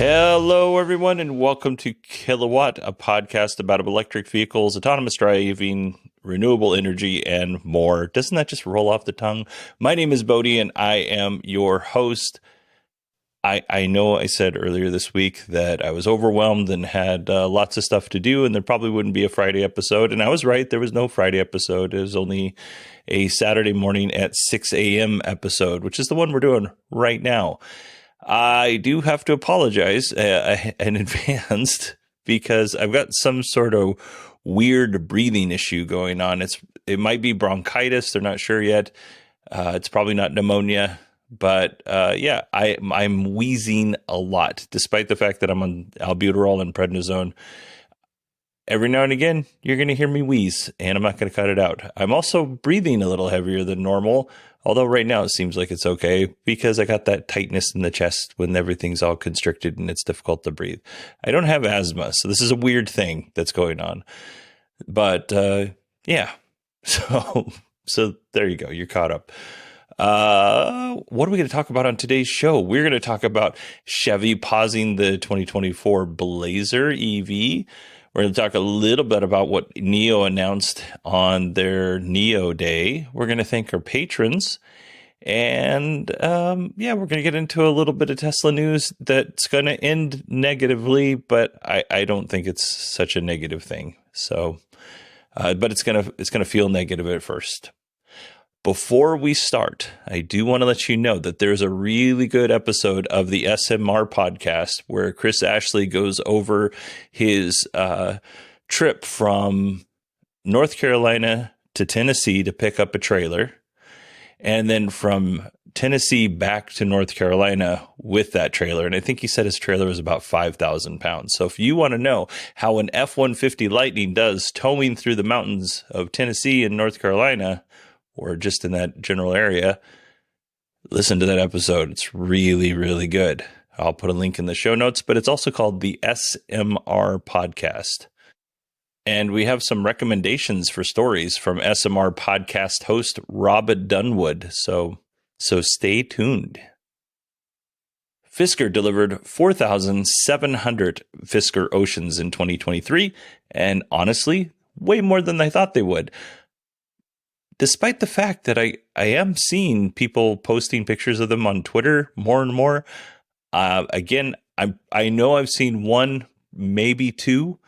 Hello, everyone, and welcome to Kilowatt, a podcast about electric vehicles, autonomous driving, renewable energy, and more. Doesn't that just roll off the tongue? My name is Bodie, and I am your host. I know I said earlier this week that I was overwhelmed and had lots of stuff to do, and there probably wouldn't be a Friday episode. And I was right. There was no Friday episode. It was only a Saturday morning at 6 a.m. episode, which is the one we're doing right now. I do have to apologize in advance because I've got some sort of weird breathing issue going on. It might be bronchitis. They're not sure yet. It's probably not pneumonia, but I'm wheezing a lot, despite the fact that I'm on albuterol and prednisone. Every now and again, you're going to hear me wheeze, and I'm not going to cut it out. I'm also breathing a little heavier than normal, although right now it seems like it's okay because I got that tightness in the chest when everything's all constricted and it's difficult to breathe. I don't have asthma, so this is a weird thing that's going on. But yeah, so there you go. You're caught up. What are we going to talk about on today's show? We're going to talk about Chevy pausing the 2024 Blazer EV. We're going to talk a little bit about what NIO announced on their NIO Day. We're going to thank our patrons. And we're going to get into a little bit of Tesla news that's going to end negatively, but I don't think it's such a negative thing. So, but it's going to feel negative at first. Before we start, I do want to let you know that there's a really good episode of the SMR podcast where Chris Ashley goes over his trip from North Carolina to Tennessee to pick up a trailer, and then from Tennessee back to North Carolina with that trailer. And I think he said his trailer was about 5,000 pounds. So if you want to know how an F-150 Lightning does towing through the mountains of Tennessee and North Carolina, or just in that general area, listen to that episode. It's really, really good. I'll put a link in the show notes, but it's also called the SMR Podcast. And we have some recommendations for stories from SMR podcast host Rob Dunwood. So stay tuned. Fisker delivered 4,700 Fisker Oceans in 2023, and honestly, way more than I thought they would. Despite the fact that I am seeing people posting pictures of them on Twitter more and more. Again, I know I've seen one, maybe two.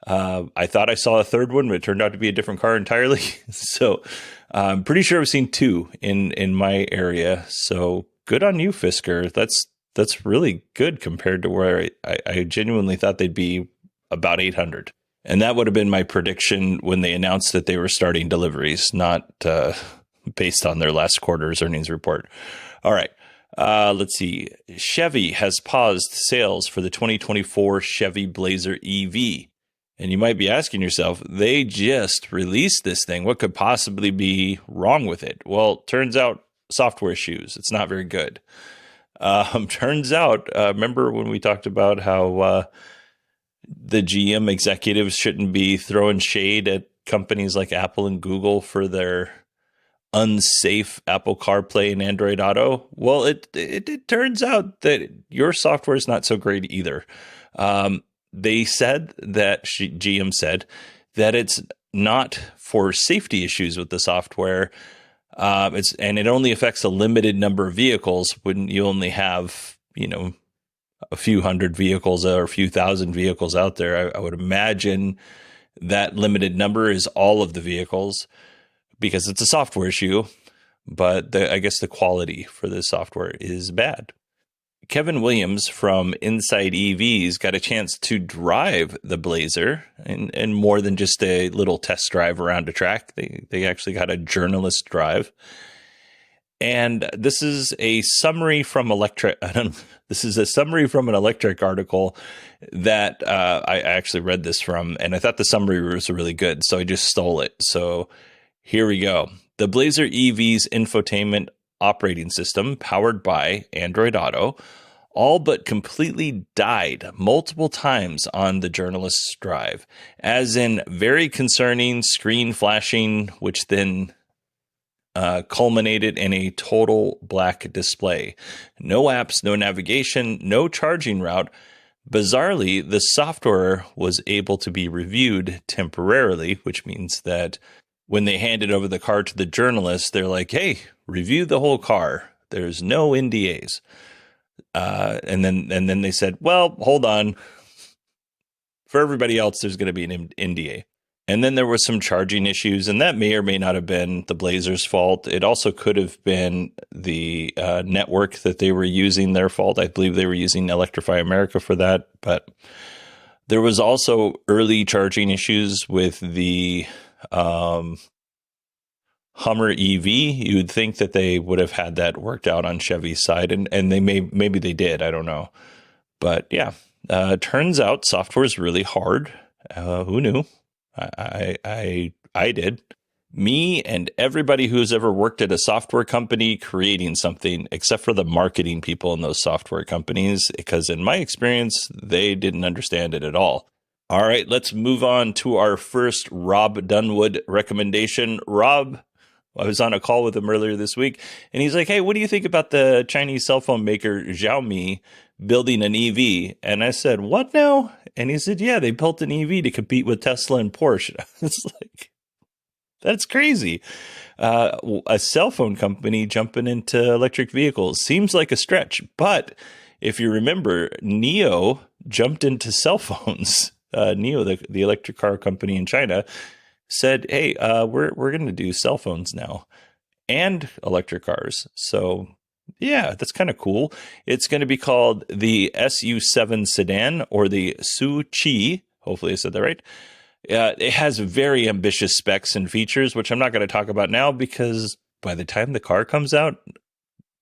I thought I saw a third one, but it turned out to be a different car entirely. So I'm pretty sure I've seen two in my area. So good on you, Fisker. That's really good compared to where I genuinely thought they'd be about 800. And that would have been my prediction when they announced that they were starting deliveries, not based on their last quarter's earnings report. All right. Let's see. Chevy has paused sales for the 2024 Chevy Blazer EV. And you might be asking yourself, they just released this thing. What could possibly be wrong with it? Well, turns out software issues. It's not very good. Turns out, remember when we talked about how the GM executives shouldn't be throwing shade at companies like Apple and Google for their unsafe Apple CarPlay and Android Auto? Well, it turns out that your software is not so great either. They said that GM said that it's not for safety issues with the software. And it only affects a limited number of vehicles when you only have, a few hundred vehicles or a few thousand vehicles out there. I would imagine that limited number is all of the vehicles because it's a software issue, but I guess the quality for the software is bad. Kevin Williams from Inside EVs got a chance to drive the Blazer and more than just a little test drive around a track. They actually got a journalist drive. And this is a summary from This is a summary from an Electric article that I actually read this from, and I thought the summary was really good, so I just stole it. So here we go. The Blazer EV's infotainment operating system, powered by Android Auto, all but completely died multiple times on the journalist's drive, as in very concerning screen flashing, which then culminated in a total black display. No apps, no navigation, no charging route. Bizarrely, the software was able to be reviewed temporarily, which means that when they handed over the car to the journalist, they're like, hey, review the whole car. There's no NDAs. And then they said, well, hold on. For everybody else, there's going to be an NDA. And then there was some charging issues, and that may or may not have been the Blazer's fault. It also could have been the network that they were using, their fault. I believe they were using Electrify America for that. But there was also early charging issues with the Hummer EV. You'd think that they would have had that worked out on Chevy's side, and maybe they did. I don't know. But yeah, turns out software is really hard. Who knew? I did. Me and everybody who's ever worked at a software company creating something, except for the marketing people in those software companies, because in my experience, they didn't understand it at all. All right, let's move on to our first Rob Dunwood recommendation. Rob, I was on a call with him earlier this week, and he's like, hey, what do you think about the Chinese cell phone maker Xiaomi building an EV? And I said, what now? And he said, yeah, they built an EV to compete with Tesla and Porsche. It's like, that's crazy. A cell phone company jumping into electric vehicles seems like a stretch. But if you remember, NIO jumped into cell phones. NIO, the electric car company in China, said, hey, we're going to do cell phones now and electric cars. So yeah, that's kind of cool. It's going to be called the SU7 Sedan, or the Su-Chi. Hopefully I said that right. It has very ambitious specs and features, which I'm not going to talk about now because by the time the car comes out,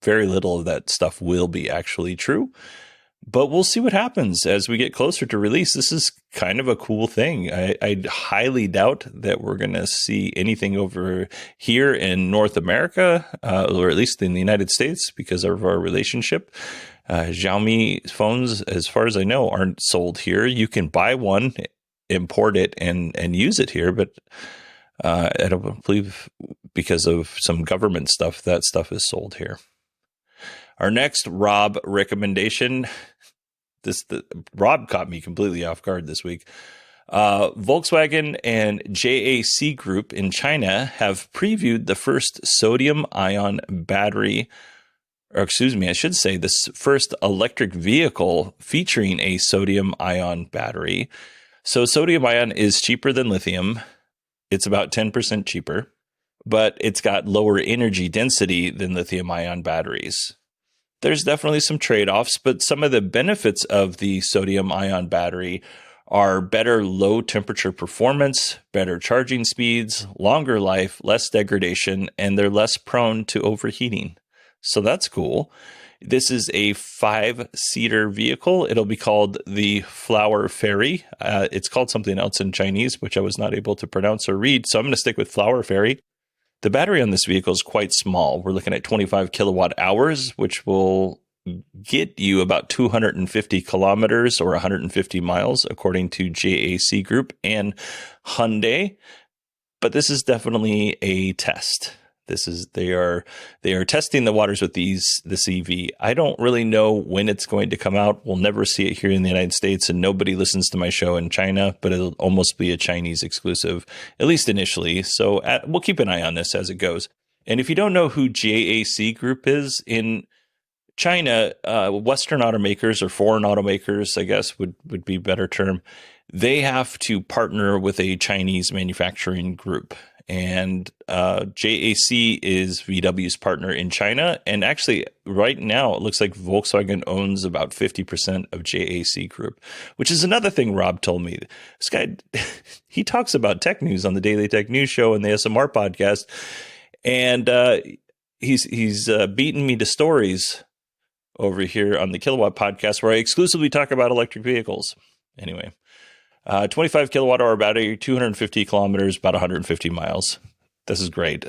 very little of that stuff will be actually true. But we'll see what happens as we get closer to release. This is kind of a cool thing. I highly doubt that we're going to see anything over here in North America, or at least in the United States, because of our relationship. Xiaomi phones, as far as I know, aren't sold here. You can buy one, import it, and use it here. But I don't believe, because of some government stuff, that stuff is sold here. Our next Rob recommendation, Rob caught me completely off guard this week. Volkswagen and JAC Group in China have previewed the first sodium-ion battery, or excuse me, I should say this first electric vehicle featuring a sodium-ion battery. So sodium-ion is cheaper than lithium. It's about 10% cheaper, but it's got lower energy density than lithium-ion batteries. There's definitely some trade-offs, but some of the benefits of the sodium-ion battery are better low-temperature performance, better charging speeds, longer life, less degradation, and they're less prone to overheating. So that's cool. This is a 5-seater vehicle. It'll be called the Flower Fairy. It's called something else in Chinese, which I was not able to pronounce or read, so I'm going to stick with Flower Fairy. The battery on this vehicle is quite small. We're looking at 25 kilowatt hours, which will get you about 250 kilometers or 150 miles, according to JAC Group and Hyundai. But this is definitely a test. They are testing the waters with this EV. I don't really know when it's going to come out. We'll never see it here in the United States, and nobody listens to my show in China, but it'll almost be a Chinese exclusive, at least initially. So we'll keep an eye on this as it goes. And if you don't know who JAC Group is, in China, Western automakers, or foreign automakers, I guess would be a better term, they have to partner with a Chinese manufacturing group. And JAC is VW's partner in China. And actually, right now, it looks like Volkswagen owns about 50% of JAC Group, which is another thing Rob told me. This guy, he talks about tech news on the Daily Tech News Show and the SMR podcast. And he's beaten me to stories over here on the Kilowatt podcast, where I exclusively talk about electric vehicles. Anyway. 25 kilowatt hour battery, 250 kilometers, about 150 miles. This is great.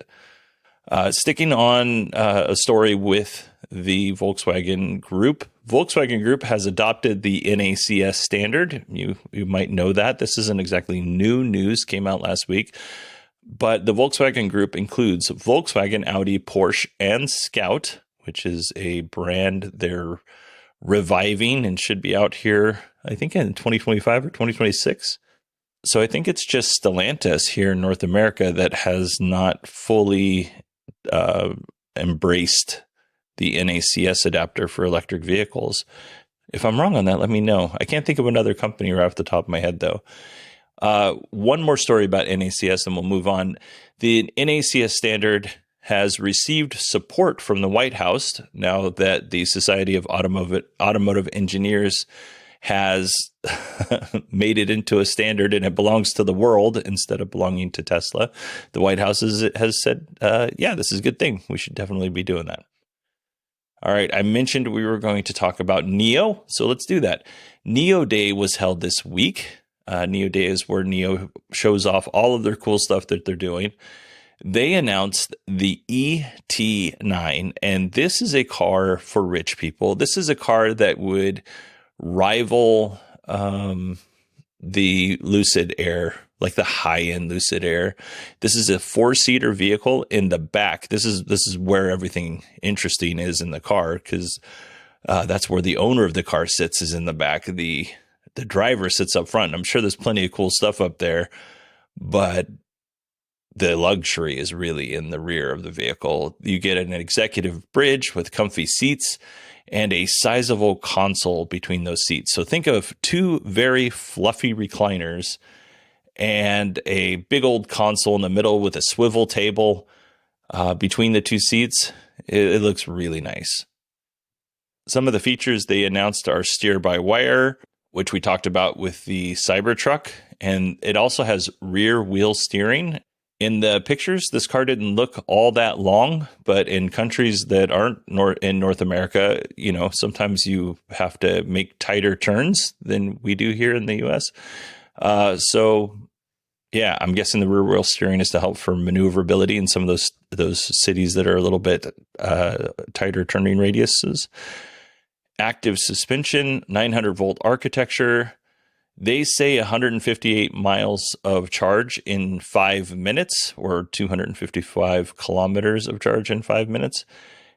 Sticking on a story with the Volkswagen Group. Volkswagen Group has adopted the NACS standard. You might know that. This isn't exactly new news, came out last week. But the Volkswagen Group includes Volkswagen, Audi, Porsche, and Scout, which is a brand they're reviving and should be out here, I think, in 2025 or 2026. So I think it's just Stellantis here in North America that has not fully embraced the NACS adapter for electric vehicles. If I'm wrong on that, let me know. I can't think of another company right off the top of my head, though. One more story about NACS and we'll move on. The NACS standard has received support from the White House now that the Society of Automotive Engineers has made it into a standard and it belongs to the world instead of belonging to Tesla. The White House has said, yeah, this is a good thing. We should definitely be doing that. All right, I mentioned we were going to talk about NIO, so let's do that. NIO Day was held this week. NIO Day is where NIO shows off all of their cool stuff that they're doing. They announced the ET9, and this is a car for rich people. This is a car that would rival the Lucid Air, like the high-end Lucid Air. This is a 4-seater vehicle in the back. This is where everything interesting is in the car, because that's where the owner of the car sits, is in the back. The driver sits up front. I'm sure there's plenty of cool stuff up there, but the luxury is really in the rear of the vehicle. You get an executive bridge with comfy seats and a sizable console between those seats. So think of 2 very fluffy recliners and a big old console in the middle with a swivel table between the 2 seats. It looks really nice. Some of the features they announced are steer-by-wire, which we talked about with the Cybertruck, and it also has rear wheel steering. In the pictures, this car didn't look all that long, but in countries that aren't in North America, sometimes you have to make tighter turns than we do here in the U.S. So, yeah, I'm guessing the rear wheel steering is to help for maneuverability in some of those cities that are a little bit tighter turning radiuses. Active suspension, 900-volt architecture. They say 158 miles of charge in 5 minutes, or 255 kilometers of charge in 5 minutes.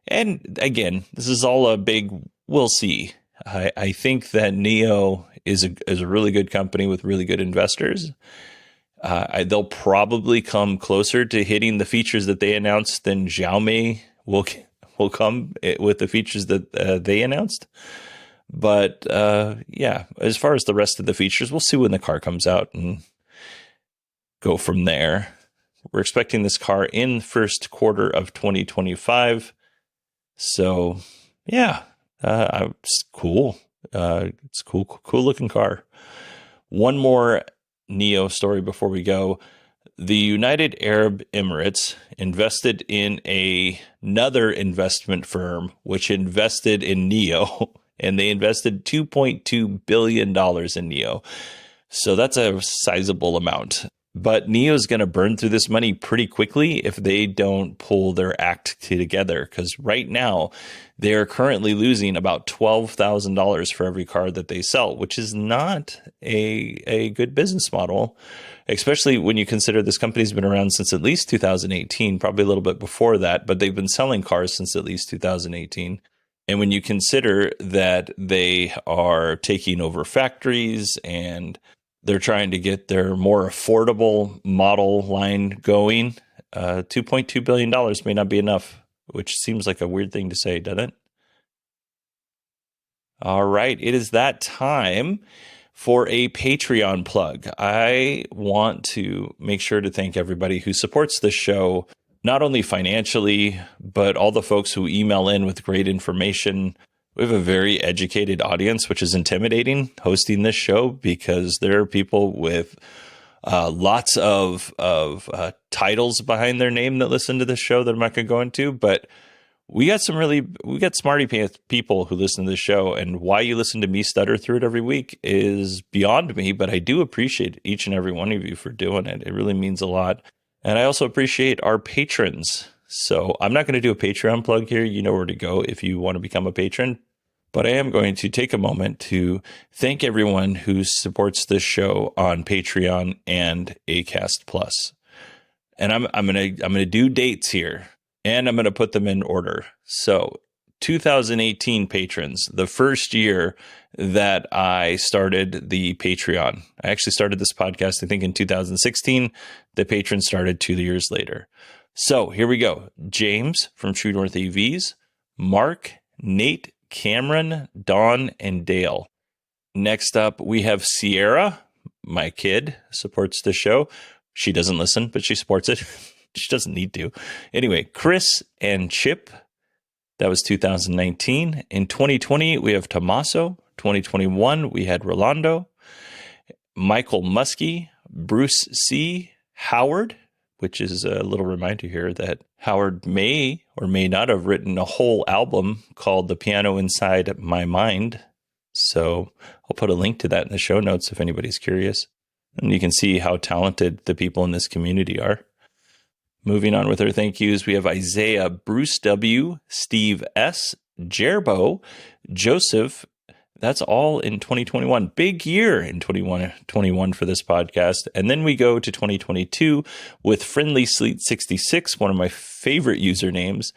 And again, this is all a big we'll see. I think that NIO is a really good company with really good investors. They'll probably come closer to hitting the features that they announced than Xiaomi will come with the features that they announced. But yeah, as far as the rest of the features, we'll see when the car comes out and go from there. We're expecting this car in first quarter of 2025. So yeah, it's cool. It's cool looking car. One more NIO story before we go. The United Arab Emirates invested in another investment firm, which invested in NIO. And they invested $2.2 billion in NIO. So that's a sizable amount. But NIO is going to burn through this money pretty quickly if they don't pull their act together. Because right now, they are currently losing about $12,000 for every car that they sell, which is not a good business model, especially when you consider this company's been around since at least 2018, probably a little bit before that, but they've been selling cars since at least 2018. And when you consider that they are taking over factories and they're trying to get their more affordable model line going, $2.2 billion may not be enough, which seems like a weird thing to say, doesn't it? All right, it is that time for a Patreon plug. I want to make sure to thank everybody who supports this show, not only financially, but all the folks who email in with great information. We have a very educated audience, which is intimidating hosting this show because there are people with lots of titles behind their name that listen to this show that I'm not going to go into. But we got smarty pants people who listen to this show, and why you listen to me stutter through it every week is beyond me. But I do appreciate each and every one of you for doing it. It really means a lot. And I also appreciate our patrons. So I'm not going to do a Patreon plug here. You know where to go if you want to become a patron. But I am going to take a moment to thank everyone who supports this show on Patreon and Acast Plus. And I'm gonna do dates here, and I'm gonna put them in order. So 2018 patrons, the first year that I started the Patreon. I actually started this podcast, I think, in 2016. The patrons started 2 years later. So here we go. James from True North EVs, Mark, Nate, Cameron, Dawn, and Dale. Next up, we have Sierra. My kid supports the show. She doesn't listen, but she supports it. She doesn't need to. Anyway, Chris and Chip. That was 2019. In 2020, we have Tommaso. 2021, we had Rolando, Michael Muskie, Bruce C., Howard, which is a little reminder here that Howard may or may not have written a whole album called The Piano Inside My Mind. So I'll put a link to that in the show notes if anybody's curious. And you can see how talented the people in this community are. Moving on with our thank yous, we have Isaiah, Bruce W., Steve S., Jerbo, Joseph. That's all in 2021. Big year in 2021 for this podcast. And then we go to 2022 with Friendly Sleet 66, one of my favorite usernames,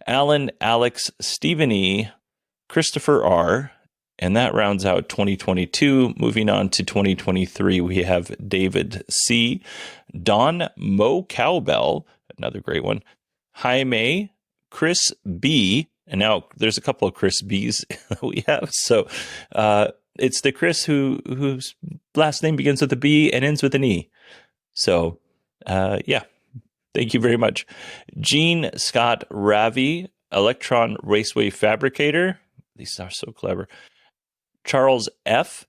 Alan, Alex, Stephen E., Christopher R., and that rounds out 2022. Moving on to 2023, we have David C., Don Mo Cowbell, another great one, Jaime, Chris B., and now there's a couple of Chris B's that we have. So it's the Chris whose last name begins with a B and ends with an E. So yeah, thank you very much. Gene Scott Ravi, Electron Raceway Fabricator. These are so clever. Charles F.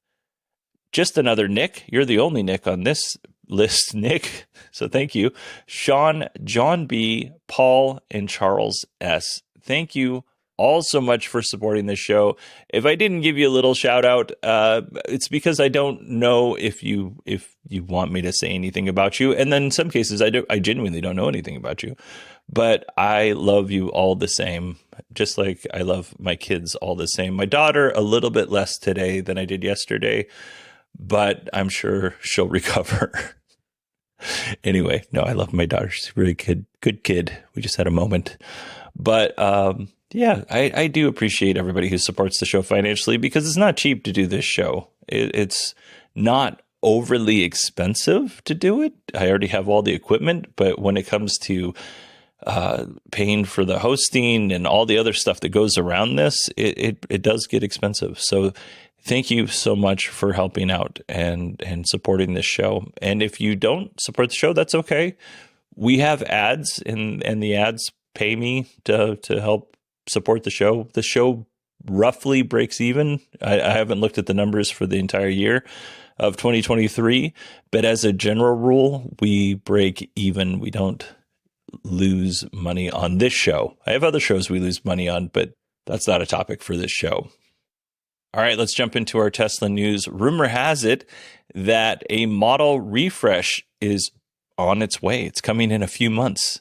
Just another Nick. You're the only Nick on this list, Nick. So thank you. Sean, John B., Paul, and Charles S. Thank you all so much for supporting this show. If I didn't give you a little shout out, it's because I don't know if you want me to say anything about you. And then in some cases, I genuinely don't know anything about you. But I love you all the same, just like I love my kids all the same. My daughter, a little bit less today than I did yesterday, but I'm sure she'll recover. Anyway, no, I love my daughter. She's a really good kid. We just had a moment. But yeah, I do appreciate everybody who supports the show financially because it's not cheap to do this show. It's not overly expensive to do it. I already have all the equipment, but when it comes to paying for the hosting and all the other stuff that goes around this, it does get expensive. So thank you so much for helping out and supporting this show. And if you don't support the show, that's okay. We have ads and the ads pay me to help support the show. The show roughly breaks even. I haven't looked at the numbers for the entire year of 2023, but as a general rule, we break even. We don't lose money on this show. I have other shows we lose money on, but that's not a topic for this show. All right, let's jump into our Tesla news. Rumor has it that a model refresh is on its way. It's coming in a few months.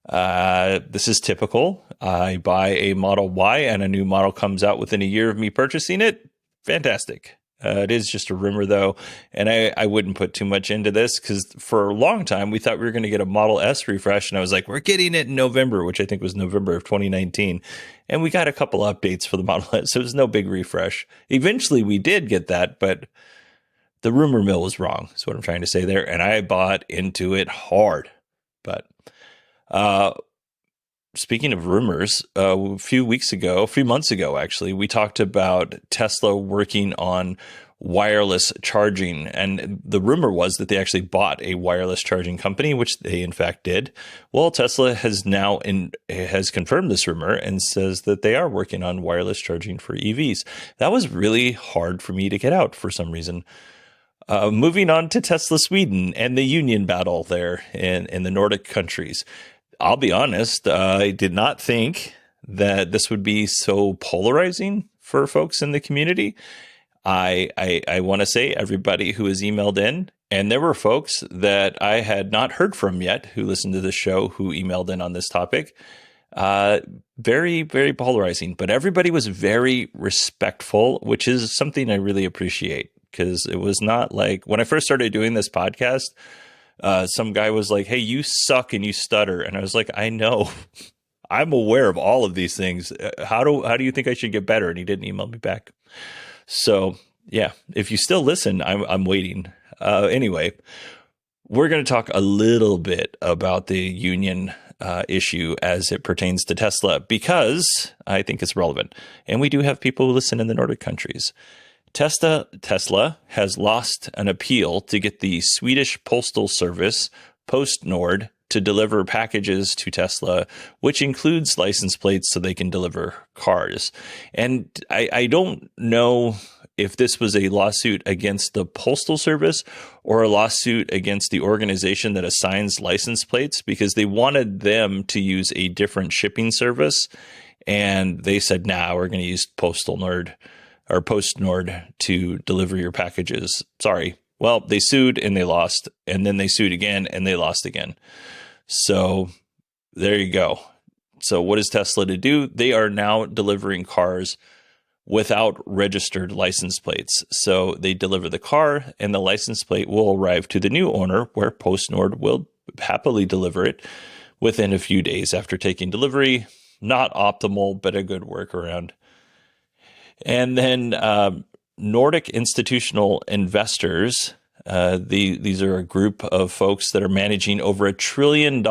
This is typical. I buy a Model Y and a new model comes out within a year of me purchasing it. Fantastic. It is just a rumor, though, and I wouldn't put too much into this because for a long time we thought we were going to get a Model S refresh, and I was like, we're getting it in November, which I think was November of 2019, and we got a couple updates for the Model S, so it was no big refresh. Eventually we did get that, but the rumor mill was wrong, is what I'm trying to say there, and I bought into it hard. But speaking of rumors, a few months ago, actually, we talked about Tesla working on wireless charging. And the rumor was that they actually bought a wireless charging company, which they in fact did. Well, Tesla has now has confirmed this rumor and says that they are working on wireless charging for EVs. That was really hard for me to get out for some reason. Moving on to Tesla Sweden and the union battle there in the Nordic countries. I'll be honest, I did not think that this would be so polarizing for folks in the community. I want to say everybody who has emailed in, and there were folks that I had not heard from yet who listened to the show who emailed in on this topic. Very, very polarizing, but everybody was very respectful, which is something I really appreciate because it was not like when I first started doing this podcast, Some guy was like, "Hey, you suck and you stutter," and I was like, "I know." I'm aware of all of these things. How do you think I should get better? And he didn't email me back. So yeah, if you still listen, I'm waiting. Anyway, we're going to talk a little bit about the union issue as it pertains to Tesla, because I think it's relevant. And we do have people who listen in the Nordic countries. Tesla has lost an appeal to get the Swedish postal service PostNord to deliver packages to Tesla, which includes license plates so they can deliver cars. And I don't know if this was a lawsuit against the postal service or a lawsuit against the organization that assigns license plates, because they wanted them to use a different shipping service. And they said, nah, we're going to use PostNord to deliver your packages. Sorry. Well, they sued and they lost, and then they sued again and they lost again. So there you go. So what is Tesla to do? They are now delivering cars without registered license plates. So they deliver the car and the license plate will arrive to the new owner, where PostNord will happily deliver it within a few days after taking delivery. Not optimal, but a good workaround. And then Nordic institutional investors, these are a group of folks that are managing over $1 trillion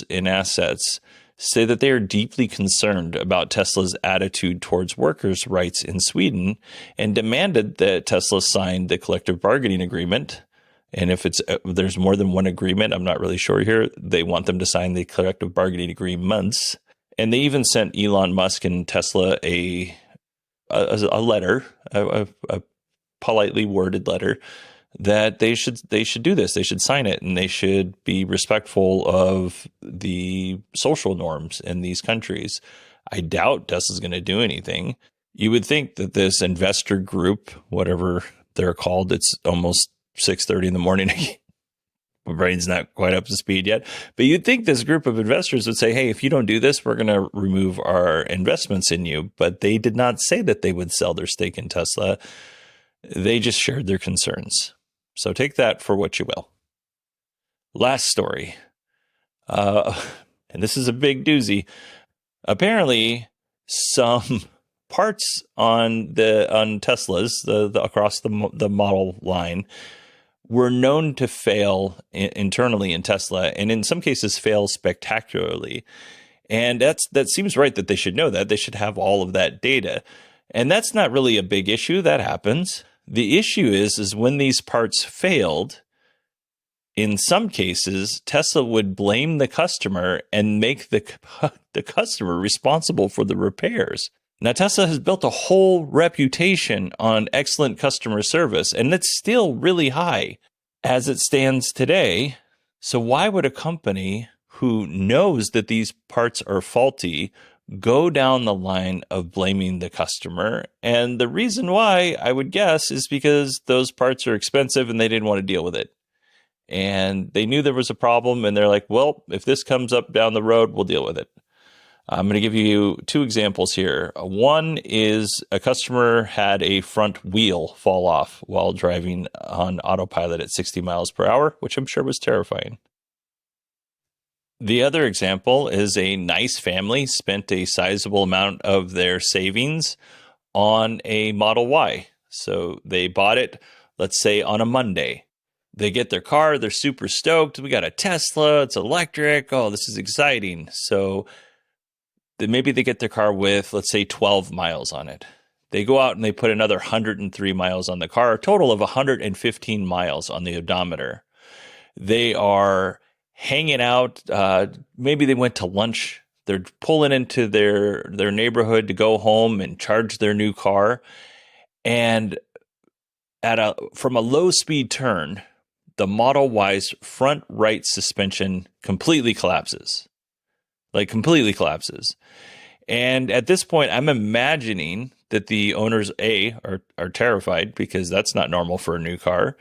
in assets, say that they are deeply concerned about Tesla's attitude towards workers' rights in Sweden, and demanded that Tesla sign the collective bargaining agreement. And if there's more than one agreement, I'm not really sure here, they want them to sign the collective bargaining agreements. And they even sent Elon Musk and Tesla a letter, a politely worded letter, that they should do this. They should sign it, and they should be respectful of the social norms in these countries. I doubt Tesla's going to do anything. You would think that this investor group, whatever they're called, it's almost 6:30 in the morning. My brain's not quite up to speed yet. But you'd think this group of investors would say, hey, if you don't do this, we're going to remove our investments in you. But they did not say that they would sell their stake in Tesla. They just shared their concerns. So take that for what you will. Last story. And this is a big doozy. Apparently, some parts on Teslas, the across the model line, were known to fail internally in Tesla, and in some cases fail spectacularly. And that seems right that they should know that. They should have all of that data. And that's not really a big issue. That happens. The issue is when these parts failed, in some cases, Tesla would blame the customer and make the customer responsible for the repairs. Now, Tesla has built a whole reputation on excellent customer service, and it's still really high as it stands today. So why would a company who knows that these parts are faulty go down the line of blaming the customer? And the reason why, I would guess, is because those parts are expensive and they didn't want to deal with it. And they knew there was a problem, and they're like, well, if this comes up down the road, we'll deal with it. I'm going to give you two examples here. One is a customer had a front wheel fall off while driving on autopilot at 60 miles per hour, which I'm sure was terrifying. The other example is a nice family spent a sizable amount of their savings on a Model Y. So they bought it, let's say, on a Monday. They get their car, they're super stoked. We got a Tesla, it's electric. Oh, this is exciting. So maybe they get their car with, let's say, 12 miles on it. They go out and they put another 103 miles on the car, a total of 115 miles on the odometer. They are hanging out. Maybe they went to lunch. They're pulling into their neighborhood to go home and charge their new car. And from a low speed turn, the Model Y's front right suspension completely collapses. And at this point, I'm imagining that the owners, A, are terrified, because that's not normal for a new car.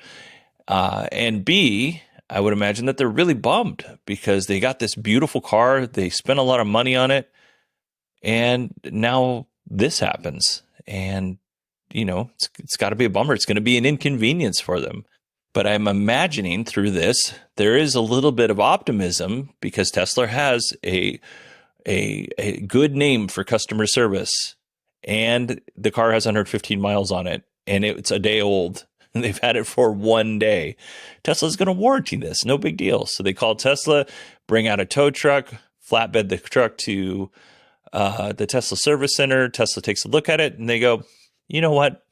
And B, I would imagine that they're really bummed because they got this beautiful car. They spent a lot of money on it. And now this happens. And, it's got to be a bummer. It's going to be an inconvenience for them. But I'm imagining through this, there is a little bit of optimism because Tesla has a good name for customer service, and the car has 115 miles on it, and it's a day old, and they've had it for 1 day. Tesla's going to warranty this. No big deal. So they call Tesla, bring out a tow truck, flatbed the truck to the Tesla service center. Tesla takes a look at it, and they go, you know what?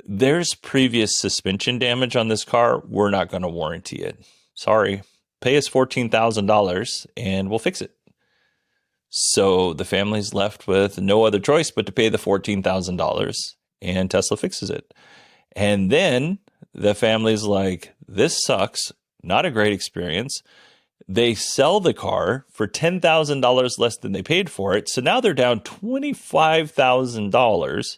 There's previous suspension damage on this car. We're not going to warranty it. Sorry. Pay us $14,000 and we'll fix it. So the family's left with no other choice but to pay the $14,000, and Tesla fixes it. And then the family's like, this sucks. Not a great experience. They sell the car for $10,000 less than they paid for it. So now they're down $25,000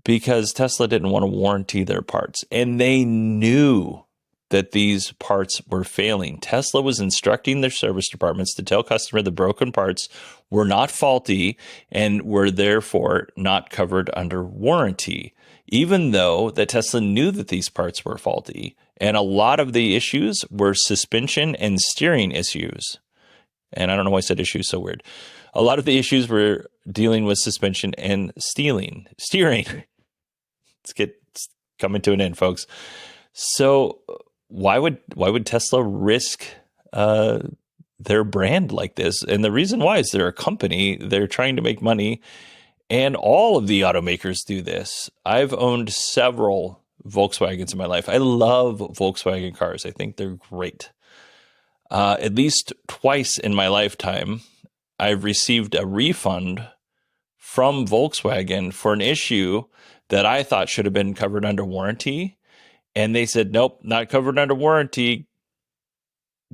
because Tesla didn't want to warranty their parts. And they knew that these parts were failing. Tesla was instructing their service departments to tell customer the broken parts were not faulty and were therefore not covered under warranty, even though that Tesla knew that these parts were faulty. And a lot of the issues were suspension and steering issues. And I don't know why I said issues so weird. A lot of the issues were dealing with suspension and steering. It's coming to an end, folks. So why would Tesla risk their brand like this? And the reason why is they're a company. They're trying to make money. And all of the automakers do this. I've owned several Volkswagens in my life. I love Volkswagen cars. I think they're great. At least twice in my lifetime, I've received a refund from Volkswagen for an issue that I thought should have been covered under warranty. And they said, nope, not covered under warranty.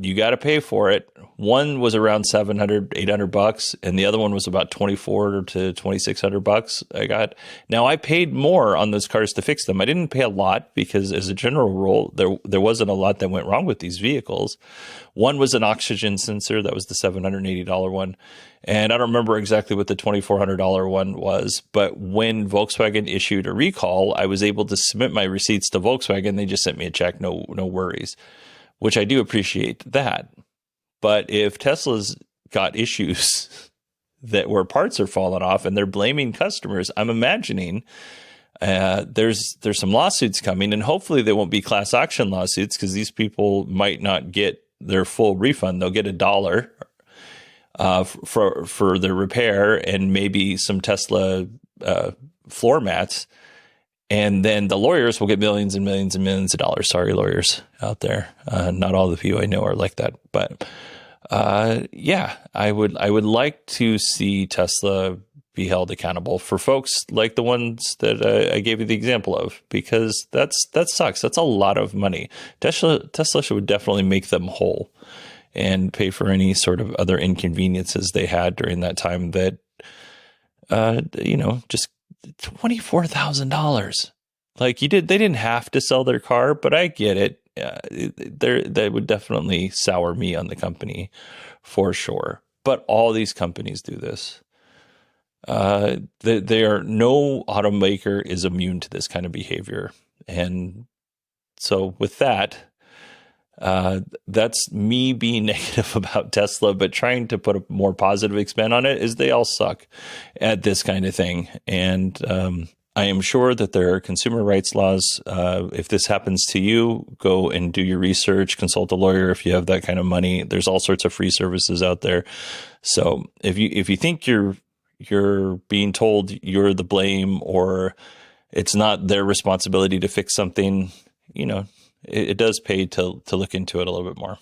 You got to pay for it. One was around $700, $800, and the other one was about $2,400 to $2,600 I got. Now, I paid more on those cars to fix them. I didn't pay a lot because as a general rule, there wasn't a lot that went wrong with these vehicles. One was an oxygen sensor. That was the $780 one. And I don't remember exactly what the $2,400 one was, but when Volkswagen issued a recall, I was able to submit my receipts to Volkswagen. They just sent me a check, no worries, which I do appreciate that. But if Tesla's got issues that where parts are falling off and they're blaming customers, I'm imagining there's some lawsuits coming, and hopefully they won't be class action lawsuits because these people might not get their full refund. They'll get $1 for the repair and maybe some Tesla floor mats. And then the lawyers will get millions and millions and millions of dollars. Sorry, lawyers out there. Not all the few I know are like that. But yeah, I would like to see Tesla be held accountable for folks like the ones that I gave you the example of, because that sucks. That's a lot of money. Tesla should definitely make them whole and pay for any sort of other inconveniences they had during that time that, just $24,000. Like they didn't have to sell their car, but I get it. That would definitely sour me on the company for sure. But all these companies do this. No automaker is immune to this kind of behavior. And so with that, that's me being negative about Tesla, but trying to put a more positive spin on it is they all suck at this kind of thing. And I am sure that there are consumer rights laws. If this happens to you, go and do your research, consult a lawyer if you have that kind of money. There's all sorts of free services out there. So if you think you're being told you're the blame or it's not their responsibility to fix something, it does pay to look into it a little bit more.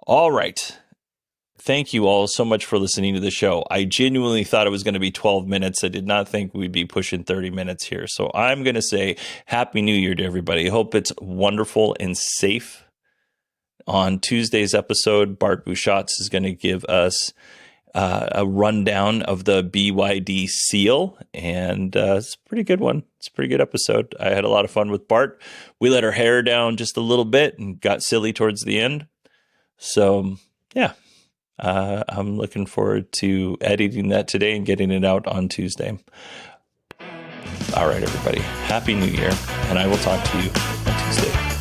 All right. Thank you all so much for listening to the show. I genuinely thought it was going to be 12 minutes. I did not think we'd be pushing 30 minutes here. So I'm going to say Happy New Year to everybody. I hope it's wonderful and safe. On Tuesday's episode, Bart Buchatz is going to give us a rundown of the BYD seal, and it's a pretty good one. It's a pretty good episode. I had a lot of fun with Bart. We let our hair down just a little bit and got silly towards the end. So yeah, I'm looking forward to editing that today and getting it out on Tuesday. All right, everybody. Happy New Year, and I will talk to you on Tuesday. Stay.